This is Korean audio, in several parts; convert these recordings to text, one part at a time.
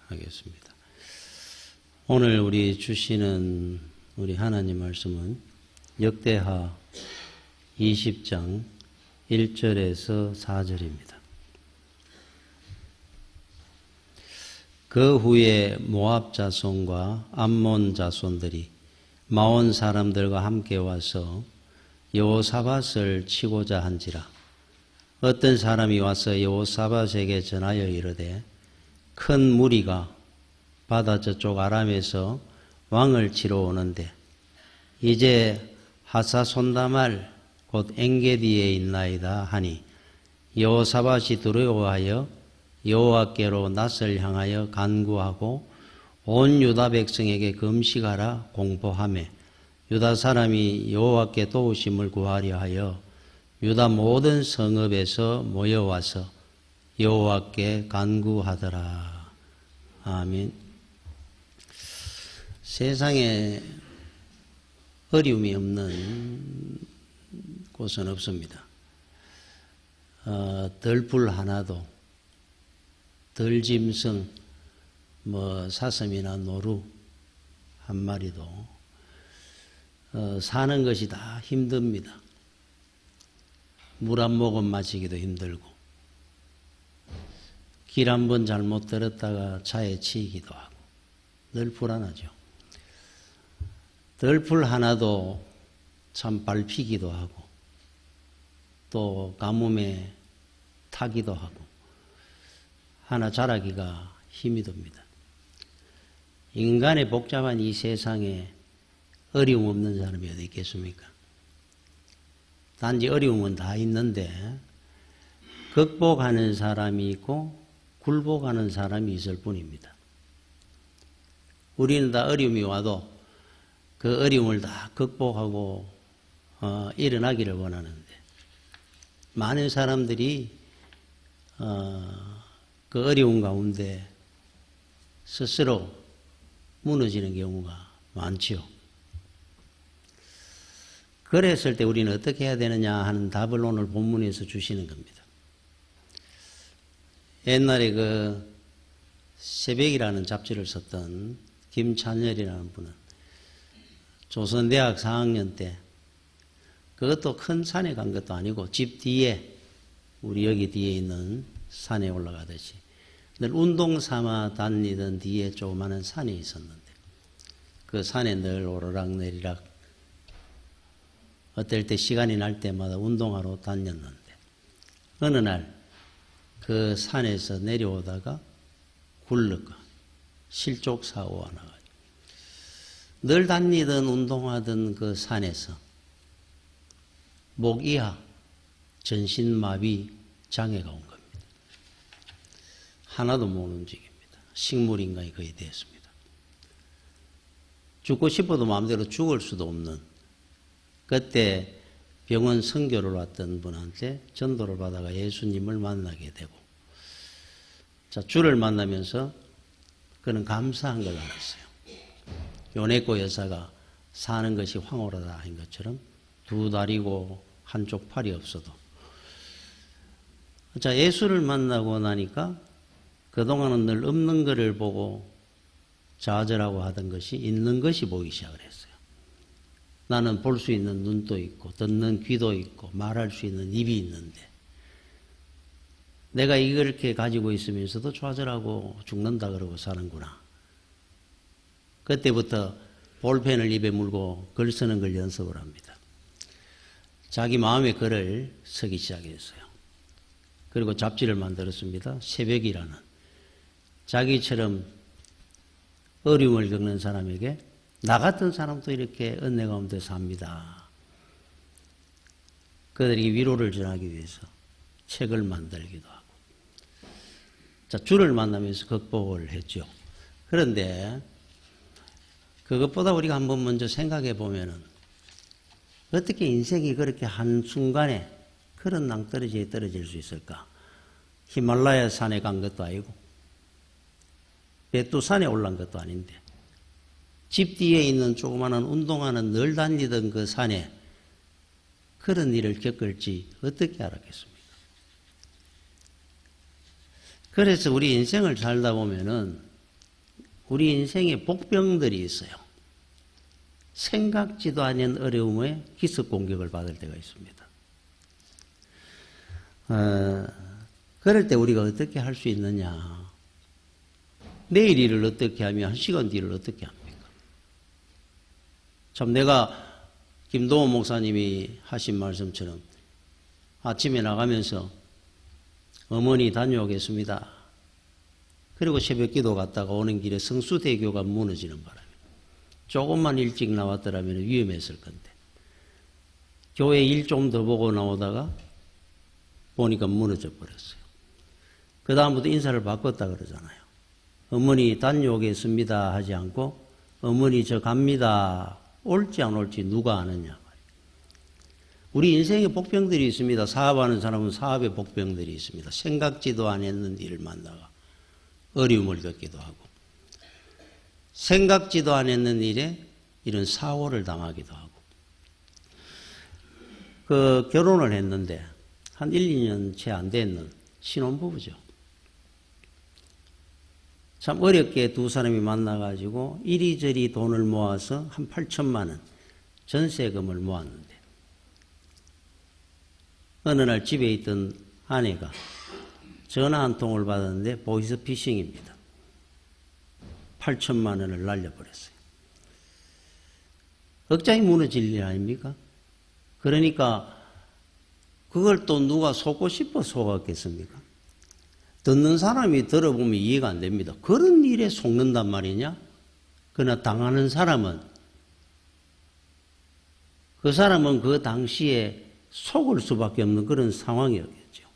하겠습니다. 오늘 우리 주시는 우리 하나님 말씀은 역대하 20장 1절에서 4절입니다. 그 후에 모압 자손과 암몬 자손들이 마온 사람들과 함께 와서 여호사밧을 치고자 한지라. 어떤 사람이 와서 여호사밧에게 전하여 이르되 큰 무리가 바다 저쪽 아람에서 왕을 치러 오는데 이제 하사손다말 곧 엔게디에 있나이다 하니 여호사밧이 두려워하여 여호와께로 낯을 향하여 간구하고 온 유다 백성에게 금식하라 공포하매 유다 사람이 여호와께 도우심을 구하려 하여 유다 모든 성읍에서 모여와서 여호와께 간구하더라. 아멘. 세상에 어려움이 없는 곳은 없습니다. 덜불 하나도, 덜짐승, 사슴이나 노루 한 마리도 사는 것이 다 힘듭니다. 물 한 모금 마시기도 힘들고 길 한 번 잘못 들었다가 차에 치이기도 하고 늘 불안하죠. 덜풀 하나도 참 밟히기도 하고 또 가뭄에 타기도 하고 하나 자라기가 힘이 듭니다. 인간의 복잡한 이 세상에 어려움 없는 사람이 어디 있겠습니까? 단지 어려움은 다 있는데 극복하는 사람이 있고 굴복하는 사람이 있을 뿐입니다. 우리는 다 어려움이 와도 그 어려움을 다 극복하고 일어나기를 원하는데 많은 사람들이 그 어려움 가운데 스스로 무너지는 경우가 많지요. 그랬을 때 우리는 어떻게 해야 되느냐 하는 답을 오늘 본문에서 주시는 겁니다. 옛날에 그 새벽이라는 잡지를 썼던 김찬열이라는 분은 조선대학 4학년 때 그것도 큰 산에 간 것도 아니고 집 뒤에 우리 여기 뒤에 있는 산에 올라가듯이 늘 운동 삼아 다니던 뒤에 조그마한 산이 있었는데 그 산에 늘 오르락내리락 어떨 때 시간이 날 때마다 운동하러 다녔는데 어느 날 그 산에서 내려오다가 굴러가 실족사고가 나가지고 늘 다니던 운동하던 그 산에서 목 이하 전신마비 장애가 온 겁니다. 하나도 못 움직입니다. 식물인간이 거의 되었습니다. 죽고 싶어도 마음대로 죽을 수도 없는 그때 병원 선교를 왔던 분한테 전도를 받아가 예수님을 만나게 되고 자 주를 만나면서 그는 감사한 걸 알았어요. 요네코 여사가 사는 것이 황홀하다 한 것처럼 두 다리고 한쪽 팔이 없어도 자 예수를 만나고 나니까 그동안은 늘 없는 것을 보고 좌절하고 하던 것이 있는 것이 보이기 시작을 했어요. 나는 볼 수 있는 눈도 있고 듣는 귀도 있고 말할 수 있는 입이 있는데 내가 이렇게 가지고 있으면서도 좌절하고 죽는다 그러고 사는구나. 그때부터 볼펜을 입에 물고 글 쓰는 걸 연습을 합니다. 자기 마음의 글을 쓰기 시작했어요. 그리고 잡지를 만들었습니다. 새벽이라는. 자기처럼 어려움을 겪는 사람에게 나 같은 사람도 이렇게 은혜 가운데 삽니다. 그들에게 위로를 전하기 위해서 책을 만들기도 하고. 자, 주를 만나면서 극복을 했죠. 그런데 그것보다 우리가 한번 먼저 생각해 보면은 어떻게 인생이 그렇게 한순간에 그런 낭떠러지에 떨어질 수 있을까? 히말라야 산에 간 것도 아니고 베투산에 올라간 것도 아닌데 집 뒤에 있는 조그마한 운동화는 늘 다니던 그 산에 그런 일을 겪을지 어떻게 알았겠습니까? 그래서 우리 인생을 살다 보면은 우리 인생에 복병들이 있어요. 생각지도 않은 어려움에 기습 공격을 받을 때가 있습니다. 그럴 때 우리가 어떻게 할 수 있느냐? 내일 일을 어떻게 하며 1시간 뒤를 어떻게 합니까? 참 내가 김동원 목사님이 하신 말씀처럼 아침에 나가면서 어머니 다녀오겠습니다. 그리고 새벽 기도 갔다가 오는 길에 성수대교가 무너지는 바람에 조금만 일찍 나왔더라면 위험했을 건데 교회 일 좀 더 보고 나오다가 보니까 무너져 버렸어요. 그 다음부터 인사를 바꿨다 그러잖아요. 어머니 다녀오겠습니다 하지 않고 어머니 저 갑니다. 올지 안 올지 누가 아느냐. 우리 인생에 복병들이 있습니다. 사업하는 사람은 사업에 복병들이 있습니다. 생각지도 않았는 일을 만나가 어려움을 겪기도 하고 생각지도 않았는 일에 이런 사고를 당하기도 하고 그 결혼을 했는데 한 1, 2년 채 안 됐는 신혼부부죠. 참 어렵게 두 사람이 만나가지고 이리저리 돈을 모아서 한 8천만 원 전세금을 모았는데 어느 날 집에 있던 아내가 전화 한 통을 받았는데 보이스피싱입니다. 8천만 원을 날려버렸어요. 억장이 무너질 일 아닙니까? 그러니까 그걸 또 누가 속고 싶어 속았겠습니까? 듣는 사람이 들어보면 이해가 안 됩니다. 그런 일에 속는단 말이냐? 그러나 당하는 사람은 그 당시에 속을 수밖에 없는 그런 상황이었겠죠.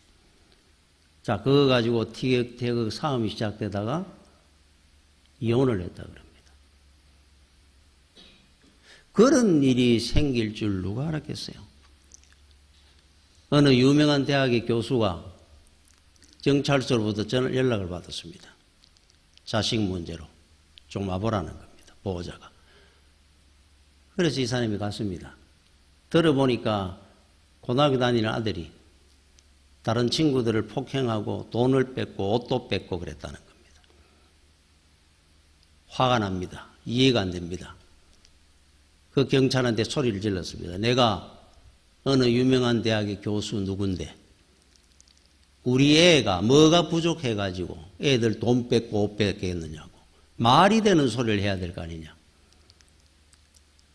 자, 그거 가지고 티격태격 싸움이 시작되다가 이혼을 했다 그럽니다. 그런 일이 생길 줄 누가 알았겠어요? 어느 유명한 대학의 교수가 경찰서로부터 연락을 받았습니다. 자식 문제로 좀 와보라는 겁니다. 보호자가. 그래서 이 사람이 갔습니다. 들어보니까 고등학교 다니는 아들이 다른 친구들을 폭행하고 돈을 뺏고 옷도 뺏고 그랬다는 겁니다. 화가 납니다. 이해가 안 됩니다. 그 경찰한테 소리를 질렀습니다. 내가 어느 유명한 대학의 교수 누군데 우리 애가 뭐가 부족해가지고 애들 돈 뺏고 옷 뺏겠느냐고 말이 되는 소리를 해야 될 거 아니냐.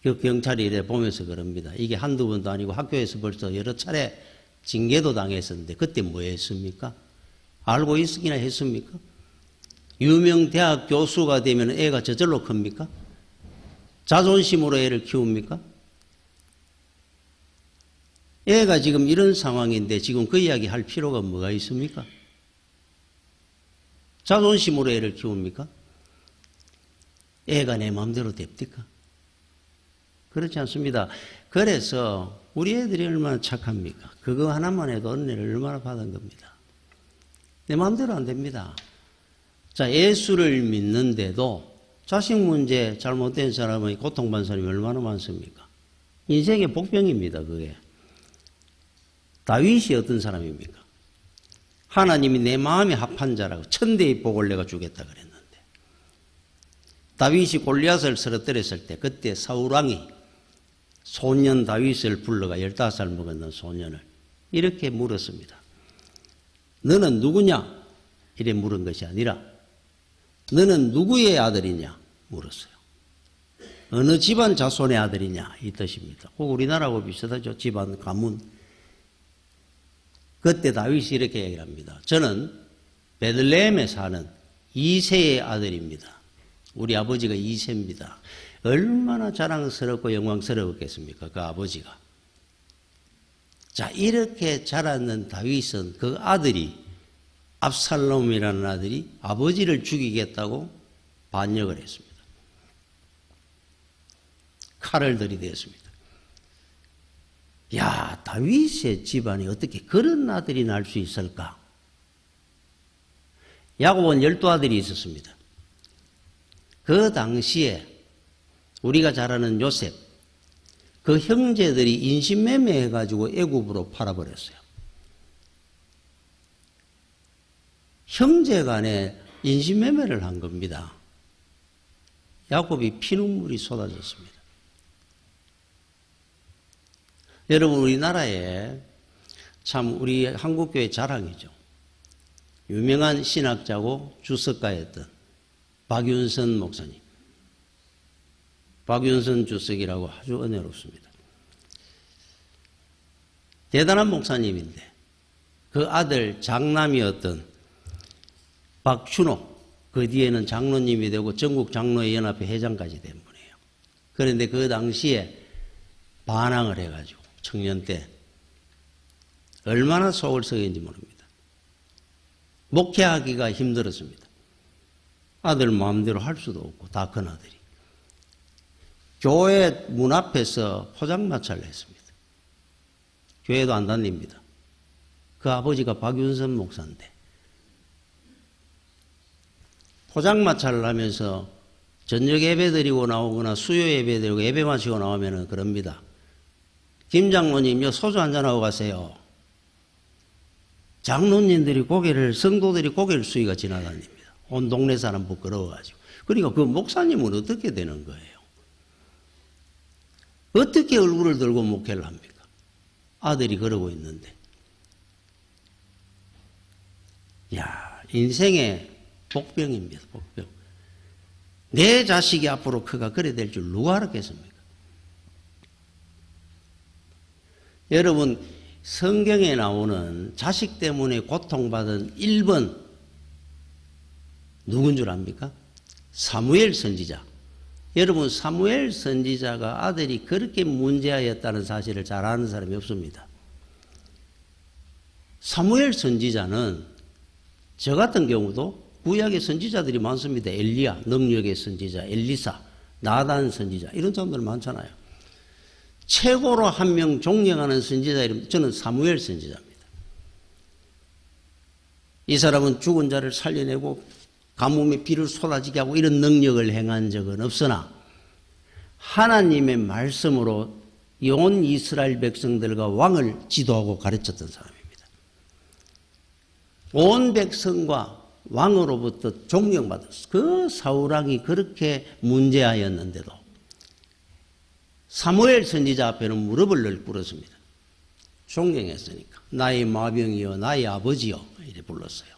그 경찰이 이래 보면서 그럽니다. 이게 한두 번도 아니고 학교에서 벌써 여러 차례 징계도 당했었는데 그때 뭐 했습니까? 알고 있으기나 했습니까? 유명 대학 교수가 되면 애가 저절로 큽니까? 자존심으로 애를 키웁니까? 애가 지금 이런 상황인데 지금 그 이야기 할 필요가 뭐가 있습니까? 자존심으로 애를 키웁니까? 애가 내 마음대로 됩니까? 그렇지 않습니다. 그래서 우리 애들이 얼마나 착합니까? 그거 하나만 해도 은혜를 얼마나 받은 겁니다. 내 마음대로 안 됩니다. 자, 예수를 믿는데도 자식 문제 잘못된 사람의 고통받는 사람이 얼마나 많습니까? 인생의 복병입니다, 그게. 다윗이 어떤 사람입니까? 하나님이 내 마음에 합한 자라고 천대의 복을 내가 주겠다 그랬는데 다윗이 골리앗을 쓰러뜨렸을 때 그때 사울왕이 소년 다윗을 불러가 15살 먹었는 소년을 이렇게 물었습니다. 너는 누구냐? 이래 물은 것이 아니라 너는 누구의 아들이냐? 물었어요. 어느 집안 자손의 아들이냐? 이 뜻입니다. 꼭 우리나라하고 비슷하죠. 집안 가문. 그때 다윗이 이렇게 얘기를 합니다. 저는 베들레헴에 사는 이새의 아들입니다. 우리 아버지가 이새입니다. 얼마나 자랑스럽고 영광스러웠겠습니까? 그 아버지가. 자, 이렇게 자랐는 다윗은 그 아들이 압살롬이라는 아들이 아버지를 죽이겠다고 반역을 했습니다. 칼을 들이댔습니다. 야, 다윗의 집안이 어떻게 그런 아들이 날 수 있을까? 야곱은 12아들이 있었습니다. 그 당시에 우리가 잘 아는 요셉, 그 형제들이 인신매매해가지고 애굽으로 팔아버렸어요. 형제 간에 인신매매를 한 겁니다. 야곱이 피눈물이 쏟아졌습니다. 여러분, 우리나라에 참 우리 한국교회 자랑이죠. 유명한 신학자고 주석가였던 박윤선 목사님. 박윤선 주석이라고 아주 은혜롭습니다. 대단한 목사님인데 그 아들 장남이었던 박춘호, 그 뒤에는 장로님이 되고 전국 장로연합회 회장까지 된 분이에요. 그런데 그 당시에 반항을 해가지고 청년 때 얼마나 속을 썩인지 모릅니다. 목회하기가 힘들었습니다. 아들 마음대로 할 수도 없고 다 큰 아들이. 교회 문 앞에서 포장마차를 했습니다. 교회도 안 다닙니다. 그 아버지가 박윤선 목사인데 포장마차를 하면서 저녁 예배 드리고 나오거나 수요 예배 드리고 예배 마치고 나오면 그럽니다. 김 장로님요, 소주 한잔하고 가세요. 장로님들이 성도들이 고개를 숙이가 지나다닙니다. 온 동네 사람 부끄러워가지고. 그러니까 그 목사님은 어떻게 되는 거예요? 어떻게 얼굴을 들고 목회를 합니까? 아들이 그러고 있는데. 야, 인생의 복병입니다, 복병. 내 자식이 앞으로 그가 그래 될 줄 누가 알았겠습니까? 여러분, 성경에 나오는 자식 때문에 고통받은 1번 누군 줄 압니까? 사무엘 선지자. 여러분, 사무엘 선지자가 아들이 그렇게 문제아였다는 사실을 잘 아는 사람이 없습니다. 사무엘 선지자는 저 같은 경우도 구약의 선지자들이 많습니다. 엘리야, 능력의 선지자, 엘리사, 나단 선지자, 이런 사람들 많잖아요. 최고로 한 명 존경하는 선지자 이름, 저는 사무엘 선지자입니다. 이 사람은 죽은 자를 살려내고 가뭄에 비를 쏟아지게 하고 이런 능력을 행한 적은 없으나 하나님의 말씀으로 온 이스라엘 백성들과 왕을 지도하고 가르쳤던 사람입니다. 온 백성과 왕으로부터 존경받았어. 그 사울왕이 그렇게 문제하였는데도 사무엘 선지자 앞에는 무릎을 늘 꿇었습니다. 존경했으니까. 나의 마병이여, 나의 아버지여, 이래 불렀어요.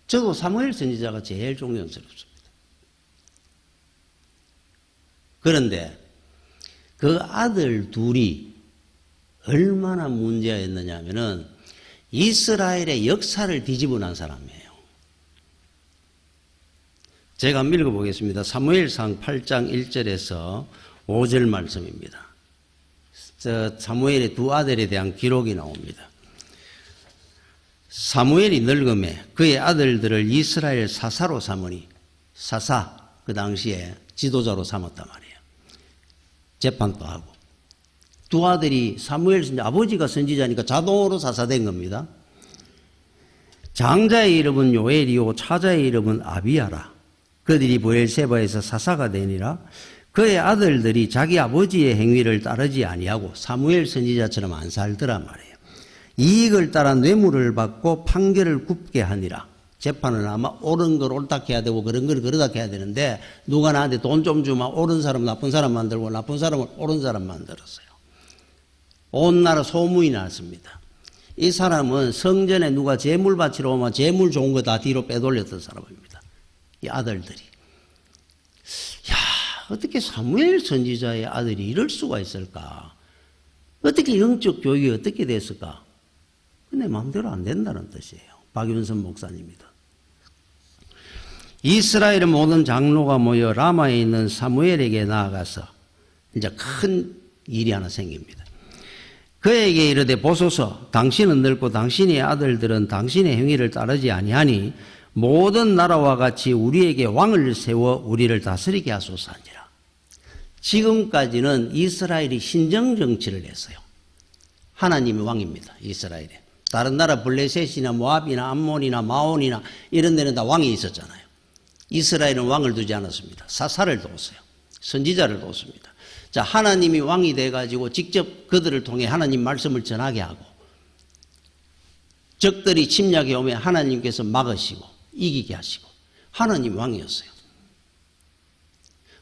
저도 사무엘 선지자가 제일 존경스럽습니다. 그런데 그 아들 둘이 얼마나 문제였느냐 하면은 이스라엘의 역사를 뒤집어 난 사람이에요. 제가 한번 읽어보겠습니다. 사무엘상 8장 1절에서 5절 말씀입니다. 사무엘의 두 아들에 대한 기록이 나옵니다. 사무엘이 늙음에 그의 아들들을 이스라엘 사사로 삼으니, 사사, 그 당시에 지도자로 삼았단 말이에요. 재판도 하고. 두 아들이 사무엘 선지자, 아버지가 선지자니까 자동으로 사사된 겁니다. 장자의 이름은 요엘이요 차자의 이름은 아비야라. 그들이 브엘세바에서 사사가 되니라. 그의 아들들이 자기 아버지의 행위를 따르지 아니하고 사무엘 선지자처럼 안 살더란 말이에요. 이익을 따라 뇌물을 받고 판결을 굽게 하니라. 재판은 아마 옳은 걸 옳다 해야 되고 그런 걸 그러다 해야 되는데 누가 나한테 돈 좀 주면 옳은 사람 나쁜 사람 만들고 나쁜 사람을 옳은 사람 만들었어요. 온 나라 소문이 났습니다. 이 사람은 성전에 누가 재물 바치러 오면 재물 좋은 거 다 뒤로 빼돌렸던 사람입니다. 이 아들들이. 야, 어떻게 사무엘 선지자의 아들이 이럴 수가 있을까? 어떻게 영적 교육이 어떻게 됐을까? 근데 마음대로 안 된다는 뜻이에요. 박윤선 목사님이다. 이스라엘의 모든 장로가 모여 라마에 있는 사무엘에게 나아가서 이제 큰 일이 하나 생깁니다. 그에게 이르되 보소서, 당신은 늙고 당신의 아들들은 당신의 행위를 따르지 아니하니 모든 나라와 같이 우리에게 왕을 세워 우리를 다스리게 하소서 하니라. 지금까지는 이스라엘이 신정정치를 했어요. 하나님이 왕입니다. 이스라엘에. 다른 나라 블레셋이나 모압이나 암몬이나 마온이나 이런 데는 다 왕이 있었잖아요. 이스라엘은 왕을 두지 않았습니다. 사사를 뒀어요. 선지자를 뒀습니다. 자, 하나님이 왕이 돼가지고 직접 그들을 통해 하나님 말씀을 전하게 하고 적들이 침략해 오면 하나님께서 막으시고 이기게 하시고 하나님 왕이었어요.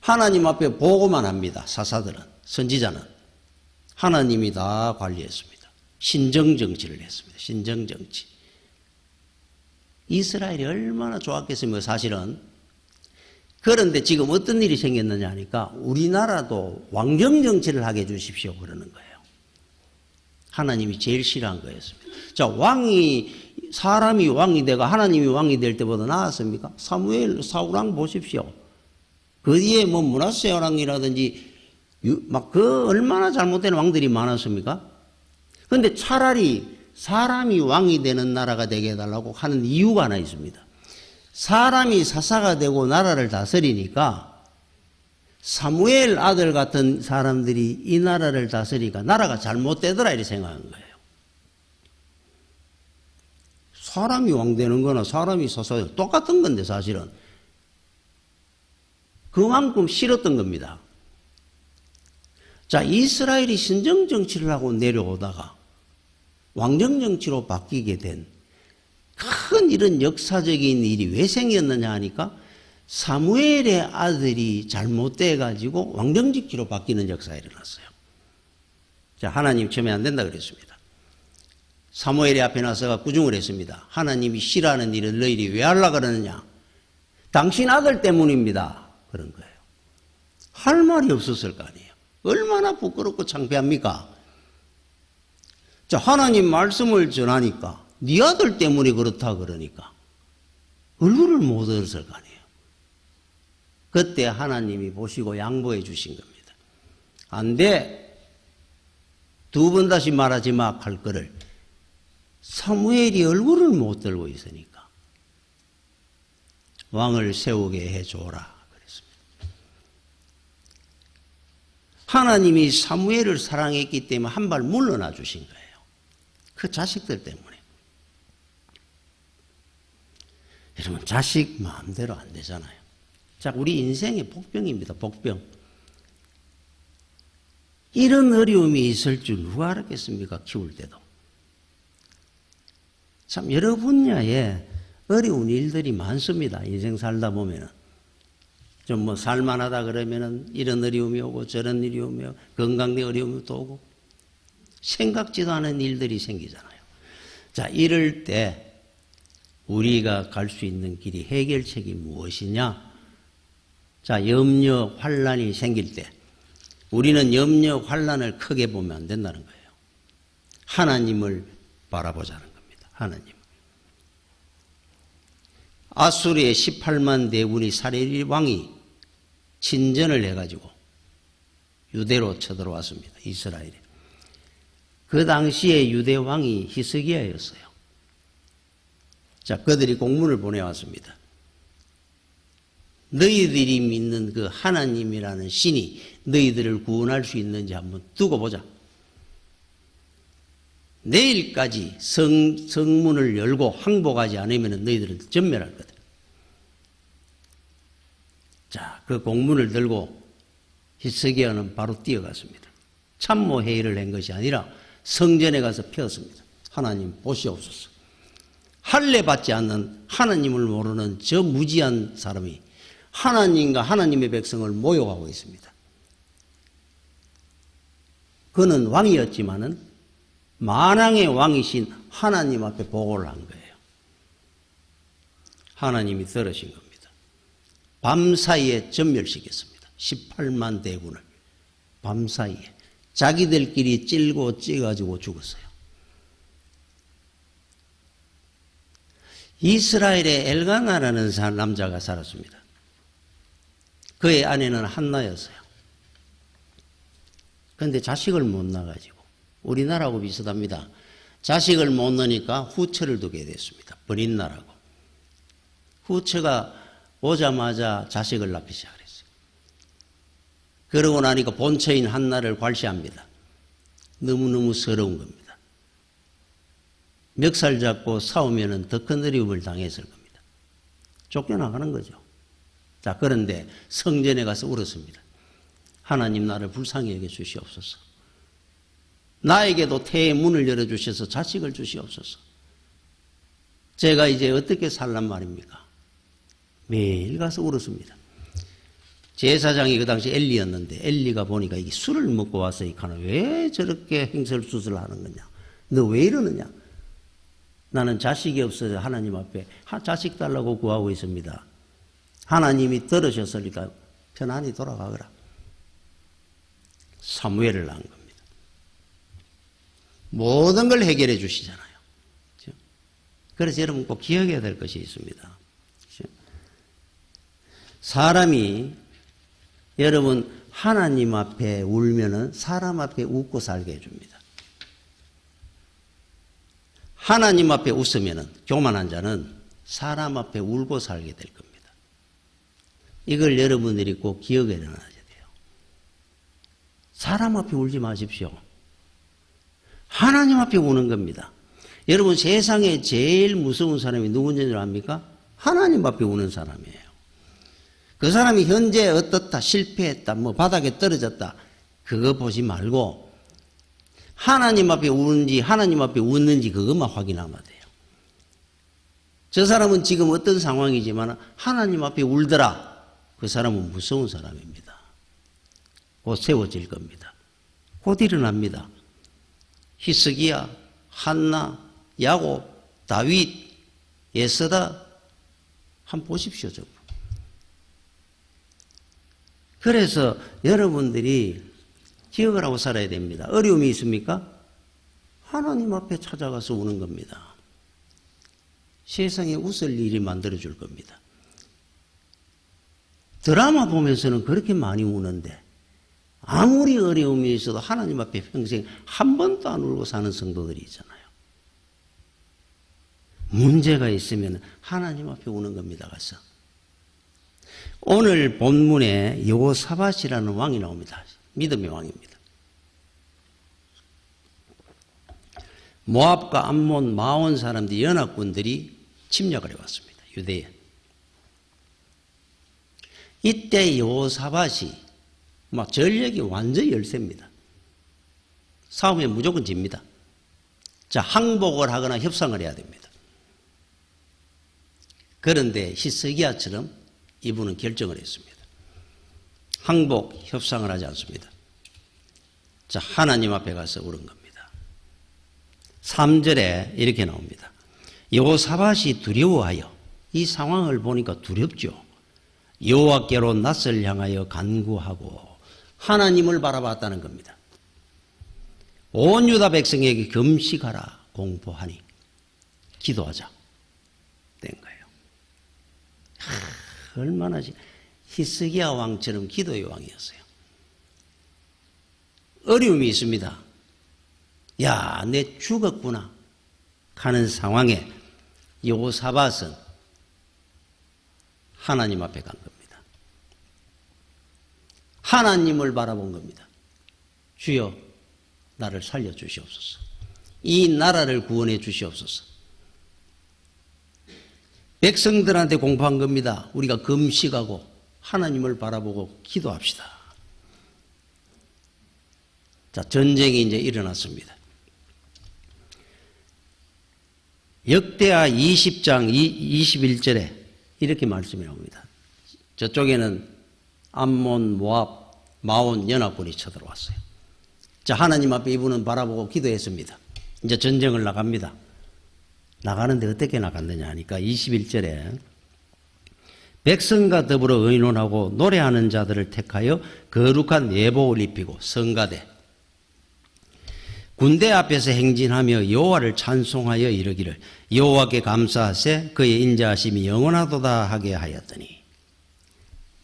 하나님 앞에 보고만 합니다. 사사들은, 선지자는. 하나님이 다 관리했습니다. 신정정치를 했습니다. 신정정치. 이스라엘이 얼마나 좋았겠습니까, 사실은. 그런데 지금 어떤 일이 생겼느냐 하니까 우리나라도 왕정정치를 하게 해주십시오 그러는 거예요. 하나님이 제일 싫어한 거였습니다. 자, 사람이 왕이 되고 하나님이 왕이 될 때보다 나았습니까? 사울왕 보십시오. 그 뒤에 뭐 므낫세 왕이라든지 얼마나 잘못된 왕들이 많았습니까? 그런데 차라리 사람이 왕이 되는 나라가 되게 해달라고 하는 이유가 하나 있습니다. 사람이 사사가 되고 나라를 다스리니까 사무엘 아들 같은 사람들이 이 나라를 다스리니까 나라가 잘못되더라 이렇게 생각한 거예요. 사람이 왕 되는 거나 사람이 사사 똑같은 건데 사실은 그만큼 싫었던 겁니다. 자, 이스라엘이 신정정치를 하고 내려오다가 왕정정치로 바뀌게 된 큰 이런 역사적인 일이 왜 생겼느냐 하니까 사무엘의 아들이 잘못돼 가지고 왕정직기로 바뀌는 역사가 일어났어요. 자, 하나님 처음에 안 된다 그랬습니다. 사무엘이 앞에 나서가 구중을 했습니다. 하나님이 싫어하는 일을 너희들이 왜 하려고 그러느냐? 당신 아들 때문입니다. 그런 거예요. 할 말이 없었을 거 아니에요. 얼마나 부끄럽고 창피합니까? 자, 하나님 말씀을 전하니까 네 아들 때문에 그렇다 그러니까 얼굴을 못 들었을 거 아니에요. 그때 하나님이 보시고 양보해 주신 겁니다. 안 돼. 두 번 다시 말하지 마 할 거를 사무엘이 얼굴을 못 들고 있으니까 왕을 세우게 해줘라 그랬습니다. 하나님이 사무엘을 사랑했기 때문에 한 발 물러나 주신 거예요. 그 자식들 때문에. 여러분, 자식 마음대로 안 되잖아요. 자, 우리 인생의 복병입니다. 복병. 이런 어려움이 있을 줄 누가 알았겠습니까? 키울 때도. 참 여러 분야에 어려운 일들이 많습니다. 인생 살다 보면은. 좀 뭐 살만하다 그러면은 이런 어려움이 오고 저런 일이 오며 건강에 어려움이 또 오고 생각지도 않은 일들이 생기잖아요. 자, 이럴 때 우리가 갈 수 있는 길이 해결책이 무엇이냐? 자, 염려, 환란이 생길 때 우리는 염려, 환란을 크게 보면 안 된다는 거예요. 하나님을 바라보자는 겁니다. 하나님. 아수르의 18만 대군이 사레리 왕이 친전을 해가지고 유대로 쳐들어왔습니다. 이스라엘에. 그 당시에 유대 왕이 히스기야였어요. 자, 그들이 공문을 보내왔습니다. 너희들이 믿는 그 하나님이라는 신이 너희들을 구원할 수 있는지 한번 두고 보자. 내일까지 성문을 열고 항복하지 않으면 너희들은 전멸할 거다. 자, 그 공문을 들고 히스기야는 바로 뛰어갔습니다. 참모회의를 한 것이 아니라 성전에 가서 펴었습니다. 하나님 보시옵소서. 할례 받지 않는 하나님을 모르는 저 무지한 사람이 하나님과 하나님의 백성을 모욕하고 있습니다. 그는 왕이었지만은 만왕의 왕이신 하나님 앞에 보고를 한 거예요. 하나님이 들으신 겁니다. 밤사이에 전멸시켰습니다. 18만 대군을 밤사이에 자기들끼리 찔고 찌가지고 죽었어요. 이스라엘에 엘가나라는 남자가 살았습니다. 그의 아내는 한나였어요. 그런데 자식을 못 낳아가지고 우리나라하고 비슷합니다. 자식을 못 낳으니까 후처를 두게 됐습니다. 버린나라고. 후처가 오자마자 자식을 낳기 시작했어요. 그러고 나니까 본처인 한나를 괄시합니다. 너무너무 서러운 겁니다. 멱살 잡고 싸우면 더 큰 어려움을 당했을 겁니다. 쫓겨나가는 거죠. 자, 그런데 성전에 가서 울었습니다. 하나님 나를 불쌍히 여겨 주시옵소서. 나에게도 태의 문을 열어주셔서 자식을 주시옵소서. 제가 이제 어떻게 살란 말입니까? 매일 가서 울었습니다. 제사장이 그 당시 엘리였는데 엘리가 보니까 이게 술을 먹고 와서 이 칸은 왜 저렇게 행설수설을 하는 거냐? 너 왜 이러느냐? 나는 자식이 없어서 하나님 앞에 자식 달라고 구하고 있습니다. 하나님이 들으셨으니까 편안히 돌아가거라. 사무엘을 낳은 겁니다. 모든 걸 해결해 주시잖아요. 그렇죠? 그래서 여러분 꼭 기억해야 될 것이 있습니다. 그렇죠? 사람이 여러분 하나님 앞에 울면은 사람 앞에 웃고 살게 해줍니다. 하나님 앞에 웃으면은 교만한 자는 사람 앞에 울고 살게 될 겁니다. 이걸 여러분들이 꼭 기억해 놔야 돼요. 사람 앞에 울지 마십시오. 하나님 앞에 우는 겁니다. 여러분 세상에 제일 무서운 사람이 누군지 압니까? 하나님 앞에 우는 사람이에요. 그 사람이 현재 어떻다, 실패했다, 뭐 바닥에 떨어졌다, 그거 보지 말고 하나님 앞에 우는지 하나님 앞에 웃는지 그것만 확인하면 돼요. 저 사람은 지금 어떤 상황이지만 하나님 앞에 울더라. 그 사람은 무서운 사람입니다. 곧 세워질 겁니다. 곧 일어납니다. 히스기야, 한나, 야곱, 다윗, 예스다 한번 보십시오. 좀. 그래서 여러분들이 기억을 하고 살아야 됩니다. 어려움이 있습니까? 하나님 앞에 찾아가서 우는 겁니다. 세상에 웃을 일이 만들어줄 겁니다. 드라마 보면서는 그렇게 많이 우는데 아무리 어려움이 있어도 하나님 앞에 평생 한 번도 안 울고 사는 성도들이 있잖아요. 문제가 있으면 하나님 앞에 우는 겁니다. 가서. 오늘 본문에 여호사밧이라는 왕이 나옵니다. 믿음의 왕입니다. 모압과 암몬, 마온 사람들이 연합군들이 침략을 해왔습니다. 유대에. 이때 여호사밧이 막 전력이 완전히 열세입니다. 싸움에 무조건 집니다. 자, 항복을 하거나 협상을 해야 됩니다. 그런데 히스기야처럼 이분은 결정을 했습니다. 항복, 협상을 하지 않습니다. 자, 하나님 앞에 가서 울은 겁니다. 3절에 이렇게 나옵니다. 여호사밧이 두려워하여, 이 상황을 보니까 두렵죠. 여호와께로 낯을 향하여 간구하고 하나님을 바라봤다는 겁니다. 온 유다 백성에게 금식하라 공포하니 기도하자 된 거예요. 얼마나 히스기야 왕처럼 기도의 왕이었어요. 어려움이 있습니다. 야, 내 죽었구나 하는 상황에 여호사밧은 하나님 앞에 간 겁니다. 하나님을 바라본 겁니다. 주여, 나를 살려주시옵소서. 이 나라를 구원해 주시옵소서. 백성들한테 공포한 겁니다. 우리가 금식하고 하나님을 바라보고 기도합시다. 자, 전쟁이 이제 일어났습니다. 역대하 20장 21절에 이렇게 말씀이 나옵니다. 저쪽에는 암몬, 모압, 마온 연합군이 쳐들어왔어요. 자, 하나님 앞에 이분은 바라보고 기도했습니다. 이제 전쟁을 나갑니다. 나가는데 어떻게 나갔느냐 하니까 21절에 백성과 더불어 의논하고 노래하는 자들을 택하여 거룩한 예복을 입히고 성가대 군대 앞에서 행진하며 여호와를 찬송하여 이르기를 여호와께 감사하세 그의 인자하심이 영원하도다 하게 하였더니.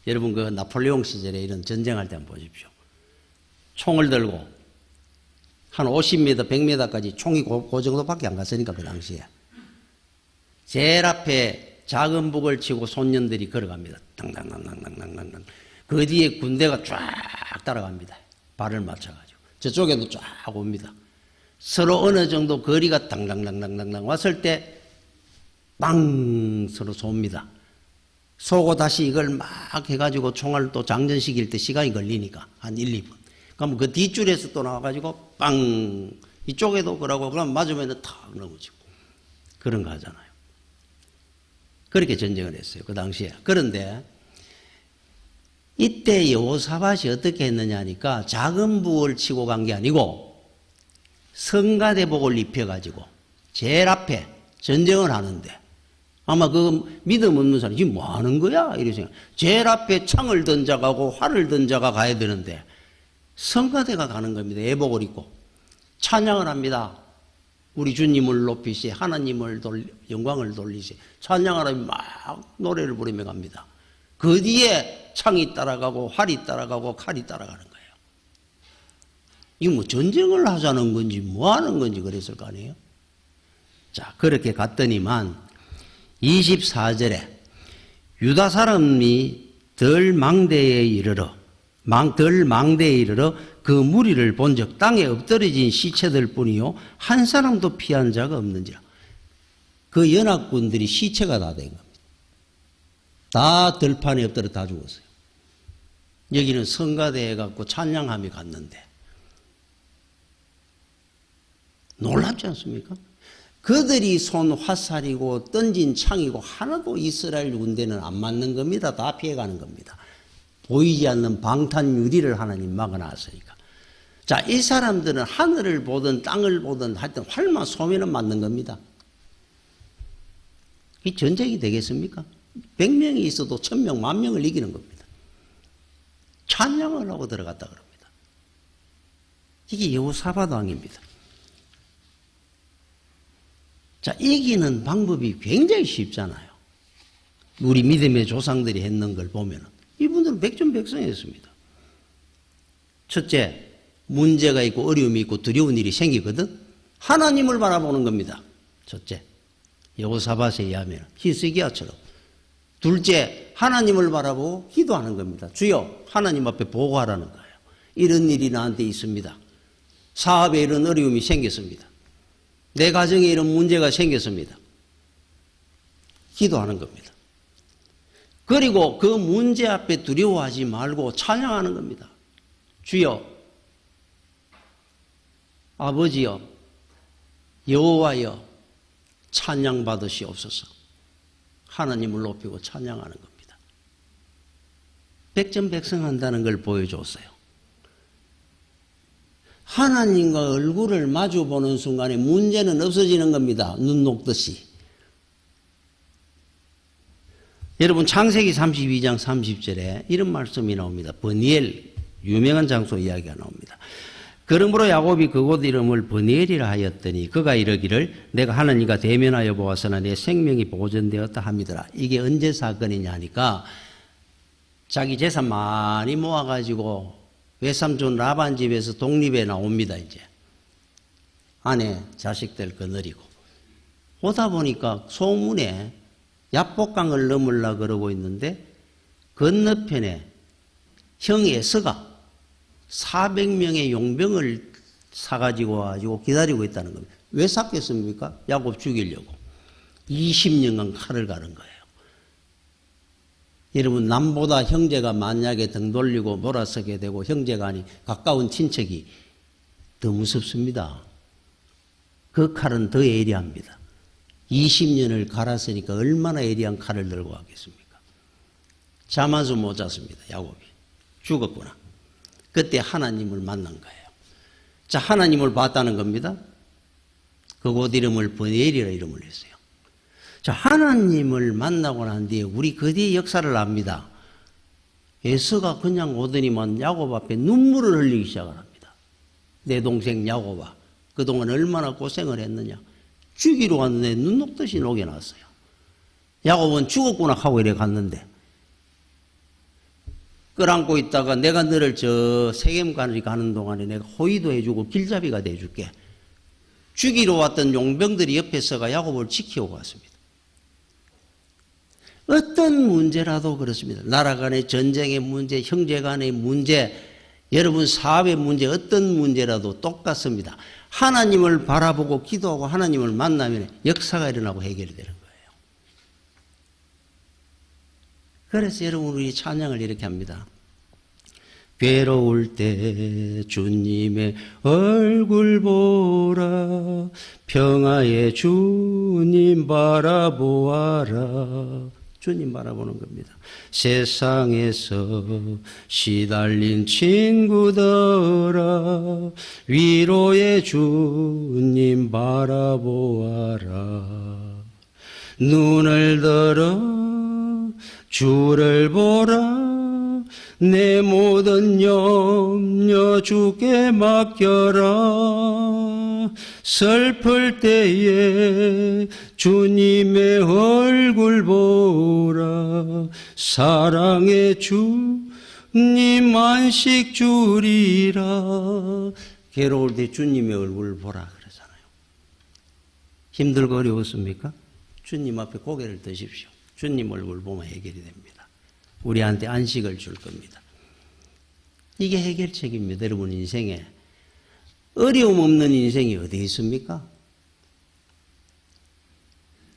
여러분 그 나폴레옹 시절에 이런 전쟁할 때 한번 보십시오. 총을 들고 한 50m, 100m까지 총이 그 정도밖에 안 갔으니까 그 당시에 제일 앞에 작은 북을 치고 손년들이 걸어갑니다. 당당당당당당당. 그 뒤에 군대가 쫙 따라갑니다. 발을 맞춰가지고 저쪽에도 쫙 옵니다. 서로 어느 정도 거리가 당당당당당 왔을 때 빵 서로 쏩니다. 쏘고 다시 이걸 막 해가지고 총알 또 장전시킬 때 시간이 걸리니까 한 1, 2분. 그럼 그 뒷줄에서 또 나와가지고 빵 이쪽에도 그러고 그럼 맞으면 탁 넘어지고 그런 거 하잖아요. 그렇게 전쟁을 했어요. 그 당시에. 그런데 이때 여호사밧이 어떻게 했느냐 하니까 작은 북을 치고 간 게 아니고 성가대복을 입혀가지고 제일 앞에 전쟁을 하는데 아마 그 믿음 없는 사람이 지금 뭐 하는 거야? 이렇게 생각. 제일 앞에 창을 던져가고 활을 던져가 가야 되는데 성가대가 가는 겁니다. 예복을 입고 찬양을 합니다. 우리 주님을 높이시 하나님을 영광을 돌리시 찬양하라 막 노래를 부르며 갑니다. 그 뒤에 창이 따라가고 활이 따라가고 칼이 따라가는 거예요. 이거 뭐 전쟁을 하자는 건지 뭐 하는 건지 그랬을 거 아니에요. 자, 그렇게 갔더니만 24절에 유다 사람이 덜 망대에 이르러 그 무리를 본즉 땅에 엎드러진 시체들 뿐이요 한 사람도 피한 자가 없는지라. 그 연합군들이 시체가 다 된 겁니다. 다 들판에 엎드려 다 죽었어요. 여기는 성가대에 갖고 찬양함이 갔는데 놀랍지 않습니까? 그들이 쏜 화살이고 던진 창이고 하나도 이스라엘 군대는 안 맞는 겁니다. 다 피해가는 겁니다. 보이지 않는 방탄 유리를 하나님 막아놨으니까. 자, 이 사람들은 하늘을 보든 땅을 보든 하여튼 활만 쏘면은 맞는 겁니다. 이 전쟁이 되겠습니까? 100명이 있어도 1000명, 10,000명을 이기는 겁니다. 찬양을 하고 들어갔다 그럽니다. 이게 여호사밧 왕입니다. 자, 이기는 방법이 굉장히 쉽잖아요. 우리 믿음의 조상들이 했는 걸 보면 이분들은 백전백승했습니다. 첫째, 문제가 있고 어려움이 있고 두려운 일이 생기거든 하나님을 바라보는 겁니다. 첫째, 여호사밧에 의하면 히스기야처럼. 둘째, 하나님을 바라보고 기도하는 겁니다. 주여, 하나님 앞에 보고하라는 거예요. 이런 일이 나한테 있습니다. 사업에 이런 어려움이 생겼습니다. 내 가정에 이런 문제가 생겼습니다. 기도하는 겁니다. 그리고 그 문제 앞에 두려워하지 말고 찬양하는 겁니다. 주여, 아버지여, 여호와여, 찬양 받으시옵소서. 하나님을 높이고 찬양하는 겁니다. 백전백승한다는 걸 보여줬어요. 하나님과 얼굴을 마주보는 순간에 문제는 없어지는 겁니다. 눈 녹듯이. 여러분 창세기 32장 30절에 이런 말씀이 나옵니다. 버니엘, 유명한 장소 이야기가 나옵니다. 그러므로 야곱이 그곳 이름을 버니엘이라 하였더니 그가 이르기를 내가 하나님과 대면하여 보았으나 내 생명이 보존되었다 함이더라. 이게 언제 사건이냐 하니까 자기 재산 많이 모아가지고 외삼촌 라반 집에서 독립에 나옵니다. 이제 아내 자식들 거느리고 오다 보니까 소문에 야복강을 넘으려고 그러고 있는데 건너편에 형 에서가 400명의 용병을 사가지고 와가지고 기다리고 있다는 겁니다. 왜 샀겠습니까? 야곱 죽이려고. 20년간 칼을 가른 거예요. 여러분, 남보다 형제가 만약에 등 돌리고 몰아서게 되고 형제가 아닌 가까운 친척이 더 무섭습니다. 그 칼은 더 예리합니다. 20년을 갈았으니까 얼마나 예리한 칼을 들고 가겠습니까? 잠아서 못 잤습니다. 야곱이. 죽었구나. 그때 하나님을 만난 거예요. 자, 하나님을 봤다는 겁니다. 그곳 이름을 버니엘이라 이름을 했어요. 자, 하나님을 만나고 난 뒤에 우리 그 뒤에 역사를 압니다. 에서가 그냥 오더니만 야곱 앞에 눈물을 흘리기 시작을 합니다. 내 동생 야곱아, 그동안 얼마나 고생을 했느냐. 죽이러 갔는데 눈 녹듯이 녹여놨어요. 야곱은 죽었구나 하고 이래 갔는데 끌안고 있다가 내가 너를 저 세겜까지 가는 동안에 내가 호의도 해주고 길잡이가 돼줄게. 죽이러 왔던 용병들이 옆에 서가 야곱을 지키고 갔습니다. 어떤 문제라도 그렇습니다. 나라 간의 전쟁의 문제, 형제 간의 문제, 여러분 사업의 문제, 어떤 문제라도 똑같습니다. 하나님을 바라보고 기도하고 하나님을 만나면 역사가 일어나고 해결이 되는 거예요. 그래서 여러분 우리 찬양을 이렇게 합니다. 괴로울 때 주님의 얼굴 보라, 평화의 주님 바라보아라. 주님 바라보는 겁니다. 세상에서 시달린 친구들아 위로의 주님 바라보아라. 눈을 들어 주를 보라. 내 모든 염려 주께 맡겨라. 슬플 때에 주님의 얼굴 보라. 사랑의 주님 안식 주리라. 괴로울 때 주님의 얼굴 보라 그러잖아요. 힘들고 어려웠습니까? 주님 앞에 고개를 드십시오. 주님 얼굴 보면 해결이 됩니다. 우리한테 안식을 줄 겁니다. 이게 해결책입니다. 여러분 인생에. 어려움 없는 인생이 어디 있습니까?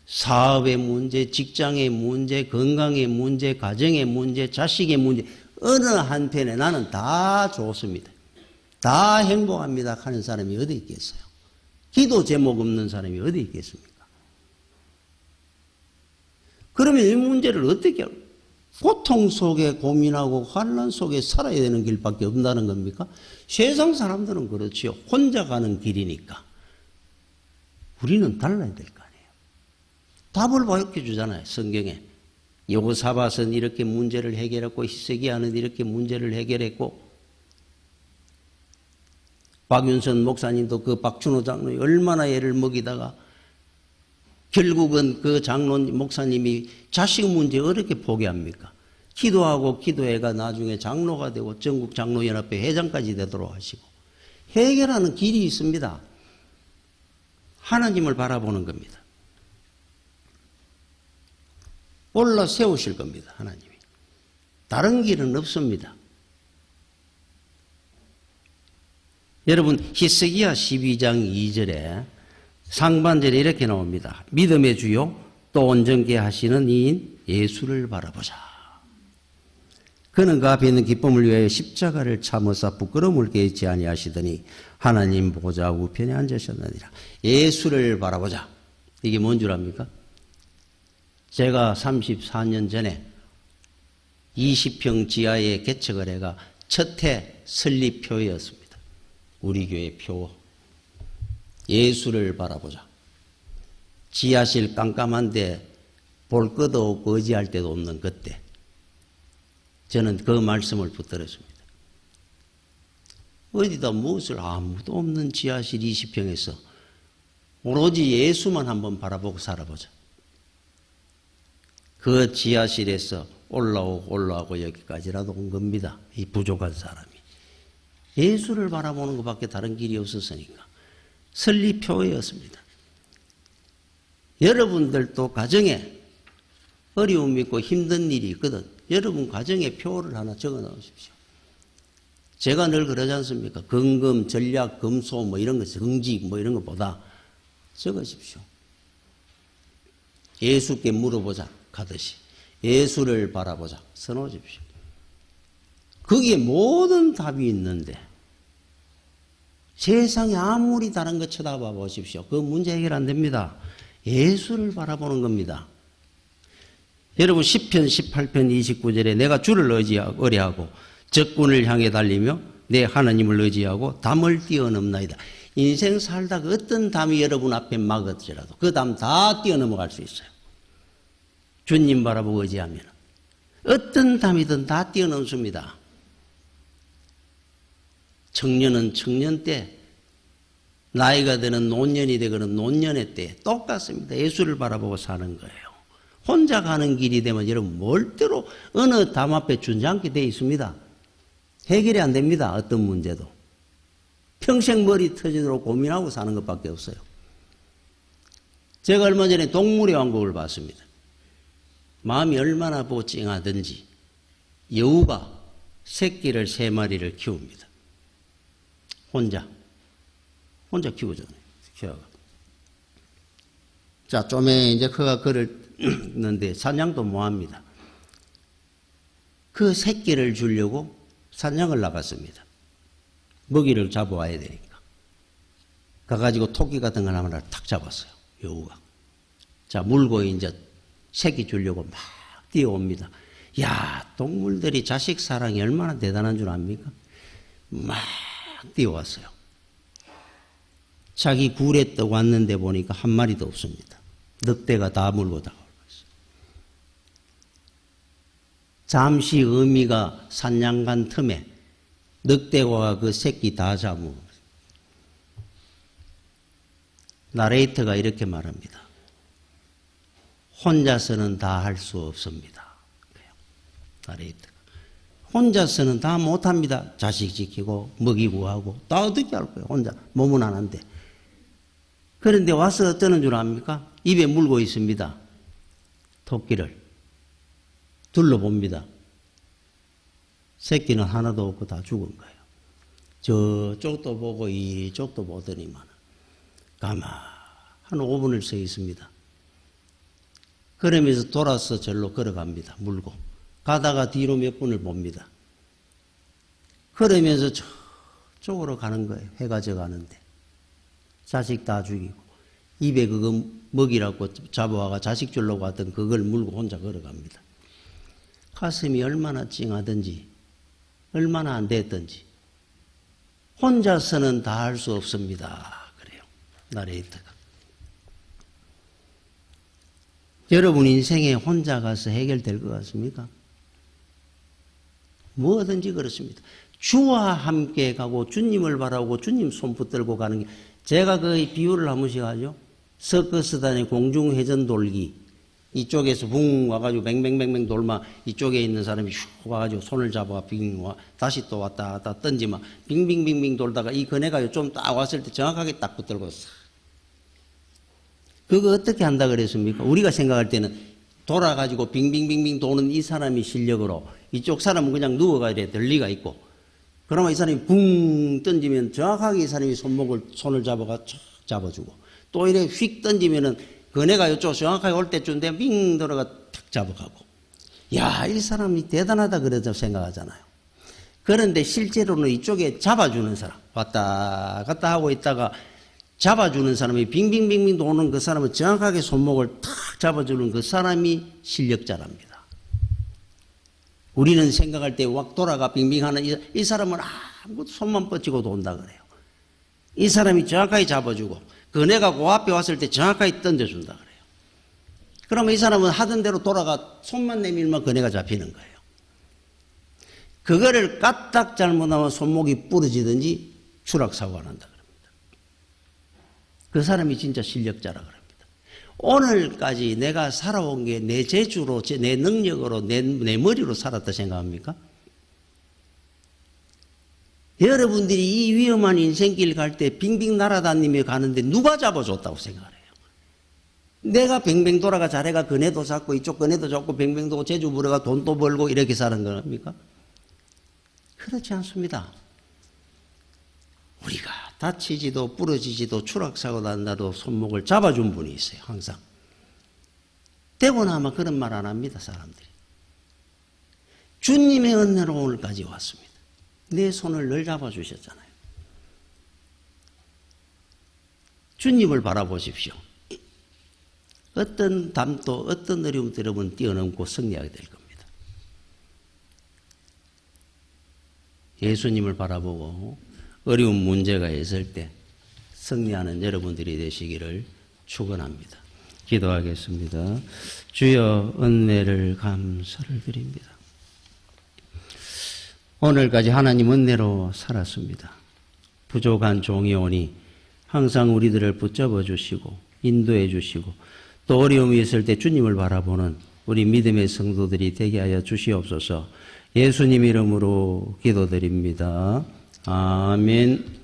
사업의 문제, 직장의 문제, 건강의 문제, 가정의 문제, 자식의 문제 어느 한편에 나는 다 좋습니다. 다 행복합니다 하는 사람이 어디 있겠어요? 기도 제목 없는 사람이 어디 있겠습니까? 그러면 이 문제를 어떻게 고통 속에 고민하고 환난 속에 살아야 되는 길밖에 없다는 겁니까? 세상 사람들은 그렇지요. 혼자 가는 길이니까. 우리는 달라야 될 거 아니에요. 답을 밝혀주잖아요. 성경에. 여호사밧은 이렇게 문제를 해결했고 히스기야는 이렇게 문제를 해결했고 박윤선 목사님도 그 박준호 장로이 얼마나 애를 먹이다가 결국은 그 장로 목사님이 자식 문제 어떻게 포기합니까? 기도하고 기도해가 나중에 장로가 되고 전국 장로연합회 회장까지 되도록 하시고 해결하는 길이 있습니다. 하나님을 바라보는 겁니다. 올라 세우실 겁니다. 하나님이. 다른 길은 없습니다. 여러분 히스기야 12장 2절에 상반절에 이렇게 나옵니다. 믿음의 주요 또 온전케 하시는 이인 예수를 바라보자. 그는 그 앞에 있는 기쁨을 위하여 십자가를 참으사 부끄러움을 깨치 아니하시더니 하나님 보좌 우편에 앉으셨느니라. 예수를 바라보자. 이게 뭔 줄 압니까? 제가 34년 전에 20평 지하에 개척을 해가 첫 해 설립표였습니다. 우리 교회 표. 예수를 바라보자. 지하실 깜깜한데 볼 것도 없고 의지할 데도 없는 그때 저는 그 말씀을 붙들었습니다. 어디다 무엇을 아무도 없는 지하실 20평에서 오로지 예수만 한번 바라보고 살아보자. 그 지하실에서 올라오고 여기까지라도 온 겁니다. 이 부족한 사람이. 예수를 바라보는 것밖에 다른 길이 없었으니까. 설립표였습니다. 여러분들도 가정에 어려움이 있고 힘든 일이 있거든. 여러분 가정에 표를 하나 적어 놓으십시오. 제가 늘 그러지 않습니까? 건금, 전략, 금소 뭐 이런 거, 정직 뭐 이런 것보다 적으십시오. 예수께 물어보자 가듯이 예수를 바라보자 써놓으십시오. 거기에 모든 답이 있는데 세상에 아무리 다른 거 쳐다봐 보십시오. 그 문제 해결 안 됩니다. 예수를 바라보는 겁니다. 여러분 10편 18편 29절에 내가 주를 의뢰하고 적군을 향해 달리며 내 하나님을 의지하고 담을 뛰어넘나이다. 인생 살다가 어떤 담이 여러분 앞에 막을지라도 그 담 다 뛰어넘어갈 수 있어요. 주님 바라보고 의지하면 어떤 담이든 다 뛰어넘습니다. 청년은 청년 때, 나이가 되는 노년이 되거나 노년의 때 똑같습니다. 예수를 바라보고 사는 거예요. 혼자 가는 길이 되면 여러분 멀대로 어느 담 앞에 준지않게 되어 있습니다. 해결이 안 됩니다. 어떤 문제도. 평생 머리 터지도록 고민하고 사는 것밖에 없어요. 제가 얼마 전에 동물의 왕국을 봤습니다. 마음이 얼마나 보고 찡하든지 여우가 새끼를 3마리를 키웁니다. 혼자 키우잖아요. 키워가. 자, 좀에 이제 그가 걸었는데 사냥도 뭐합니다. 그 새끼를 주려고 사냥을 나갔습니다. 먹이를 잡아와야 되니까. 가가지고 토끼 같은 거 하나를 탁 잡았어요. 여우가. 자, 물고 이제 새끼 주려고 막 뛰어옵니다. 야, 동물들이 자식 사랑이 얼마나 대단한 줄 압니까? 막 뛰어왔어요. 자기 굴에 떠 왔는데 보니까 한 마리도 없습니다. 늑대가 다 물고 다가오고 있어요. 잠시 어미가 산양간 틈에 늑대와 그 새끼 다 잡고, 나레이터가 이렇게 말합니다. 혼자서는 다 할 수 없습니다. 나레이터가. 혼자서는 다 못합니다. 자식 지키고 먹이고 하고 다 어떻게 할 거예요. 혼자 몸은 안 한데. 그런데 와서 어쩌는 줄 압니까? 입에 물고 있습니다. 토끼를 둘러봅니다. 새끼는 하나도 없고 다 죽은 거예요. 저쪽도 보고 이쪽도 보더니만 가만 한 5분을 서 있습니다. 그러면서 돌아서 절로 걸어갑니다. 물고. 가다가 뒤로 몇 분을 봅니다. 그러면서 저쪽으로 가는 거예요. 해가 져가는데. 자식 다 죽이고 입에 그거 먹이라고 잡아와가 자식 주려고 하던 그걸 물고 혼자 걸어갑니다. 가슴이 얼마나 찡하든지 얼마나 안 됐든지 혼자서는 다 할 수 없습니다. 그래요. 나레이터가. 여러분 인생에 혼자 가서 해결될 것 같습니까? 뭐든지 그렇습니다. 주와 함께 가고 주님을 바라고 주님 손 붙들고 가는 게, 제가 그 비유를 한 번씩 하죠. 서커스단의 공중회전 돌기. 이쪽에서 붕 와가지고 뱅뱅뱅뱅 돌마 이쪽에 있는 사람이 슉 와가지고 손을 잡아가 빙 와 다시 또 왔다 갔다 던지마 빙빙빙빙 돌다가 이 그네가 좀 딱 왔을 때 정확하게 딱 붙들고 싹. 그거 어떻게 한다 그랬습니까? 우리가 생각할 때는 돌아가지고 빙빙빙빙 도는 이 사람이 실력으로 이쪽 사람은 그냥 누워가 이래 될 리가 있고, 그러면 이 사람이 붕 던지면 정확하게 이 사람이 손을 잡아가 쫙 잡아주고, 또 이래 휙 던지면은 그네가 이쪽 정확하게 올 때쯤 되면 빙 돌아가 탁 잡아가고. 야, 이 사람이 대단하다 그래서 생각하잖아요. 그런데 실제로는 이쪽에 잡아주는 사람, 왔다 갔다 하고 있다가 잡아주는 사람이 빙빙빙빙 도는 그 사람은 정확하게 손목을 탁 잡아주는 그 사람이 실력자랍니다. 우리는 생각할 때 확 돌아가 빙빙하는 이 사람은 아무것도 손만 뻗치고 돈다 그래요. 이 사람이 정확하게 잡아주고 그네가 그 앞에 왔을 때 정확하게 던져준다 그래요. 그러면 이 사람은 하던 대로 돌아가 손만 내밀면 그네가 잡히는 거예요. 그거를 까딱 잘못하면 손목이 부러지든지 추락사고가 난다 그럽니다. 그 사람이 진짜 실력자라 그럽니다. 오늘까지 내가 살아온 게 내 재주로, 내 능력으로, 내 머리로 살았다 생각합니까? 여러분들이 이 위험한 인생길 갈 때 빙빙 날아다니며 가는데 누가 잡아줬다고 생각을 해요? 내가 뱅뱅 돌아가 자네가 그네도 잡고 이쪽 그네도 잡고 뱅뱅 도고 제주 물어가 돈도 벌고 이렇게 사는 겁니까? 그렇지 않습니다. 우리가 다치지도 부러지지도 추락사고 난다도 손목을 잡아준 분이 있어요. 항상. 대부분 아마 그런 말 안 합니다. 사람들이. 주님의 은혜로 오늘까지 왔습니다. 내 손을 늘 잡아주셨잖아요. 주님을 바라보십시오. 어떤 담도 어떤 어려움도 여러분 뛰어넘고 승리하게 될 겁니다. 예수님을 바라보고 어려운 문제가 있을 때 승리하는 여러분들이 되시기를 축원합니다. 기도하겠습니다. 주여 은혜를 감사를 드립니다. 오늘까지 하나님 은혜로 살았습니다. 부족한 종이 오니 항상 우리들을 붙잡아 주시고 인도해 주시고 또 어려움이 있을 때 주님을 바라보는 우리 믿음의 성도들이 되게 하여 주시옵소서. 예수님 이름으로 기도드립니다. 아멘.